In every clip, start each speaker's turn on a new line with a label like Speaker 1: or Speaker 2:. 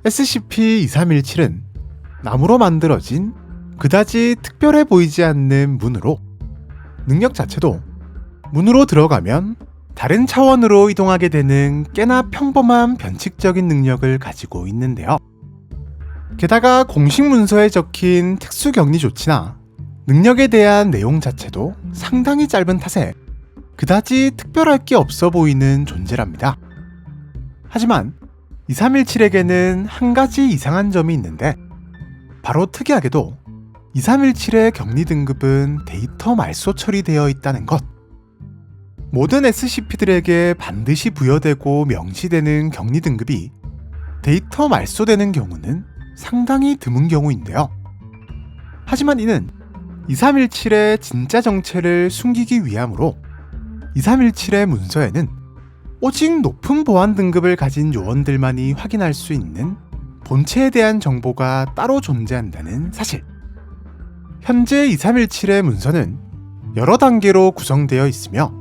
Speaker 1: SCP-2317은 나무로 만들어진 그다지 특별해 보이지 않는 문으로, 능력 자체도 문으로 들어가면 다른 차원으로 이동하게 되는 꽤나 평범한 변칙적인 능력을 가지고 있는데요. 게다가 공식 문서에 적힌 특수 격리 조치나 능력에 대한 내용 자체도 상당히 짧은 탓에 그다지 특별할 게 없어 보이는 존재랍니다. 하지만 2317에게는 한 가지 이상한 점이 있는데, 바로 특이하게도 2317의 격리 등급은 데이터 말소 처리되어 있다는 것. 모든 SCP들에게 반드시 부여되고 명시되는 격리 등급이 데이터 말소되는 경우는 상당히 드문 경우인데요. 하지만 이는 2317의 진짜 정체를 숨기기 위함으로 2317의 문서에는 오직 높은 보안 등급을 가진 요원들만이 확인할 수 있는 본체에 대한 정보가 따로 존재한다는 사실. 현재 2317의 문서는 여러 단계로 구성되어 있으며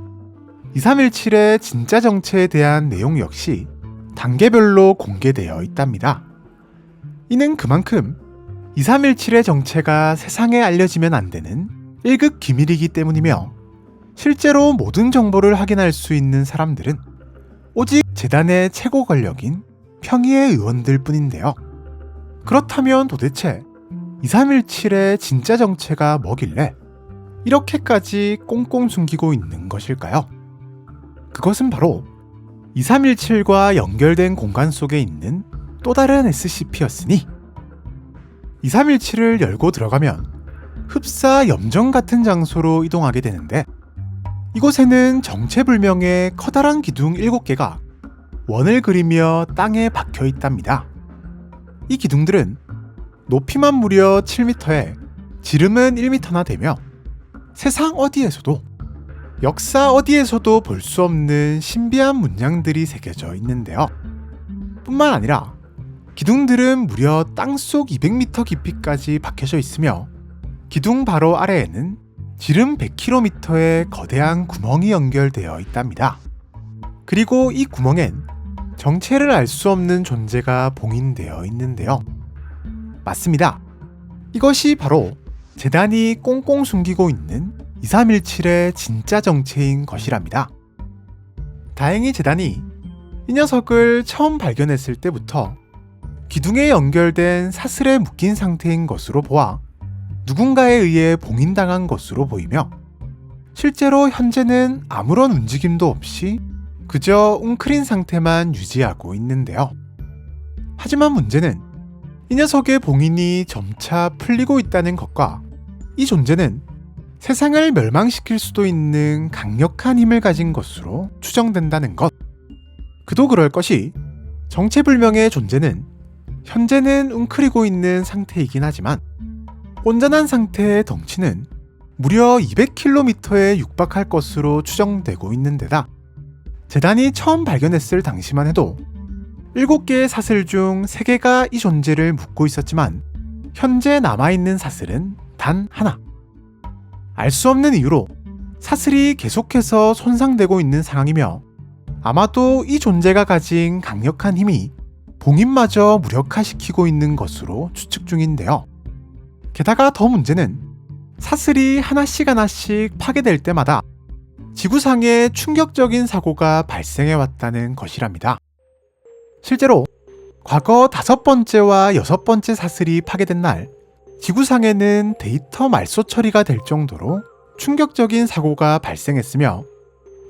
Speaker 1: 2317의 진짜 정체에 대한 내용 역시 단계별로 공개되어 있답니다. 이는 그만큼 2317의 정체가 세상에 알려지면 안 되는 1급 기밀이기 때문이며, 실제로 모든 정보를 확인할 수 있는 사람들은 오직 재단의 최고 권력인 평의의 의원들 뿐인데요. 그렇다면 도대체 2317의 진짜 정체가 뭐길래 이렇게까지 꽁꽁 숨기고 있는 것일까요? 그것은 바로 2317과 연결된 공간 속에 있는 또 다른 SCP였으니, 2317을 열고 들어가면 흡사 염정 같은 장소로 이동하게 되는데, 이곳에는 정체불명의 커다란 기둥 7개가 원을 그리며 땅에 박혀 있답니다. 이 기둥들은 높이만 무려 7m에 지름은 1m나 되며 세상 어디에서도, 역사 어디에서도 볼 수 없는 신비한 문양들이 새겨져 있는데요. 뿐만 아니라 기둥들은 무려 땅속 200m 깊이까지 박혀져 있으며, 기둥 바로 아래에는 지름 100km의 거대한 구멍이 연결되어 있답니다. 그리고 이 구멍엔 정체를 알 수 없는 존재가 봉인되어 있는데요. 맞습니다. 이것이 바로 재단이 꽁꽁 숨기고 있는 2317의 진짜 정체인 것이랍니다. 다행히 재단이 이 녀석을 처음 발견했을 때부터 기둥에 연결된 사슬에 묶인 상태인 것으로 보아 누군가에 의해 봉인당한 것으로 보이며, 실제로 현재는 아무런 움직임도 없이 그저 웅크린 상태만 유지하고 있는데요. 하지만 문제는 이 녀석의 봉인이 점차 풀리고 있다는 것과, 이 존재는 세상을 멸망시킬 수도 있는 강력한 힘을 가진 것으로 추정된다는 것. 그도 그럴 것이, 정체불명의 존재는 현재는 웅크리고 있는 상태이긴 하지만 온전한 상태의 덩치는 무려 200km에 육박할 것으로 추정되고 있는 데다, 재단이 처음 발견했을 당시만 해도 7개의 사슬 중 3개가 이 존재를 묶고 있었지만 현재 남아있는 사슬은 단 하나. 알 수 없는 이유로 사슬이 계속해서 손상되고 있는 상황이며, 아마도 이 존재가 가진 강력한 힘이 봉인마저 무력화시키고 있는 것으로 추측 중인데요. 게다가 더 문제는 사슬이 하나씩 파괴될 때마다 지구상에 충격적인 사고가 발생해왔다는 것이랍니다. 실제로 과거 5번째와 6번째 사슬이 파괴된 날, 지구상에는 데이터 말소 처리가 될 정도로 충격적인 사고가 발생했으며,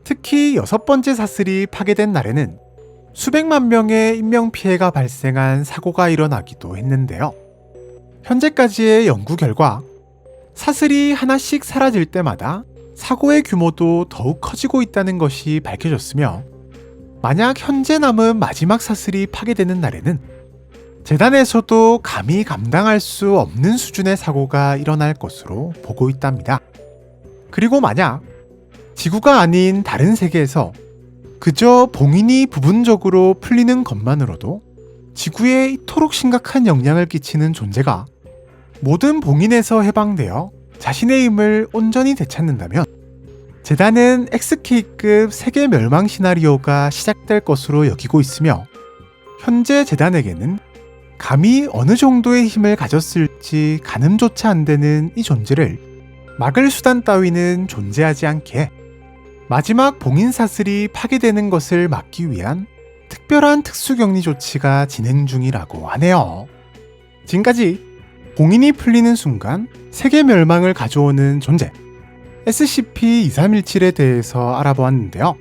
Speaker 1: 특히 6번째 사슬이 파괴된 날에는 수백만 명의 인명피해가 발생한 사고가 일어나기도 했는데요. 현재까지의 연구 결과 사슬이 하나씩 사라질 때마다 사고의 규모도 더욱 커지고 있다는 것이 밝혀졌으며, 만약 현재 남은 마지막 사슬이 파괴되는 날에는 재단에서도 감히 감당할 수 없는 수준의 사고가 일어날 것으로 보고 있답니다. 그리고 만약 지구가 아닌 다른 세계에서 그저 봉인이 부분적으로 풀리는 것만으로도 지구에 이토록 심각한 영향을 끼치는 존재가 모든 봉인에서 해방되어 자신의 힘을 온전히 되찾는다면, 재단은 XK급 세계 멸망 시나리오가 시작될 것으로 여기고 있으며, 현재 재단에게는 감히 어느 정도의 힘을 가졌을지 가늠조차 안 되는 이 존재를 막을 수단 따위는 존재하지 않게 마지막 봉인 사슬이 파괴되는 것을 막기 위한 특별한 특수격리 조치가 진행 중이라고 하네요. 지금까지 봉인이 풀리는 순간 세계 멸망을 가져오는 존재 SCP-2317에 대해서 알아보았는데요.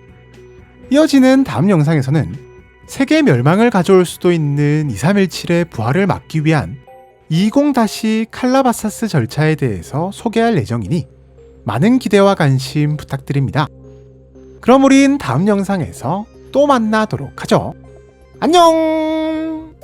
Speaker 1: 이어지는 다음 영상에서는 세계 멸망을 가져올 수도 있는 2317의 부활을 막기 위한 20-칼라바사스 절차에 대해서 소개할 예정이니 많은 기대와 관심 부탁드립니다. 그럼 우린 다음 영상에서 또 만나도록 하죠. 안녕!